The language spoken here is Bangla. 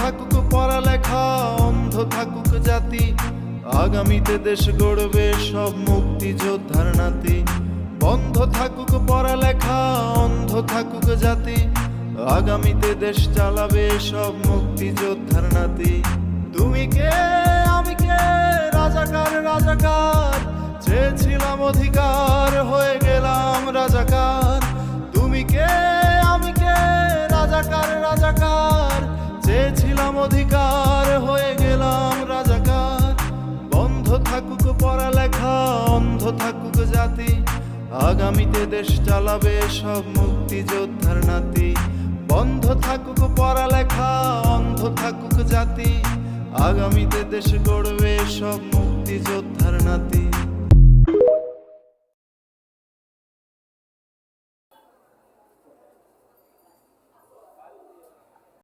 থাকুক পড়ালেখা, অন্ধ থাকুক জাতি, আগামীতে দেশ গড়বে সব মুক্তিযোদ্ধার নাতি। বন্ধ থাকুক পড়ালেখা, অন্ধ থাকুক জাতি, আগামীতে দেশ চালাবে সব মুক্তিযোদ্ধার নাতি। তুমি কে আমি কে, রাজাকার রাজাকার, চেয়েছিলাম অধিকার হয়ে গেলাম রাজাকার। তুমি কে আমি কে, রাজাকার রাজাকার, চেয়েছিলাম অধিকার হয়ে গেলাম রাজাকার। বন্ধ থাকুক পড়ালেখা, অন্ধ থাকুক জাতি, আগামীতে দেশ চালাবে সব মুক্তিযোদ্ধার নাতি। বন্ধ থাকুক পড়ালেখা, অন্ধ থাকুক জাতি, আগামীতে দেশ গড়বে সব মুক্তিযোদ্ধার নাতি।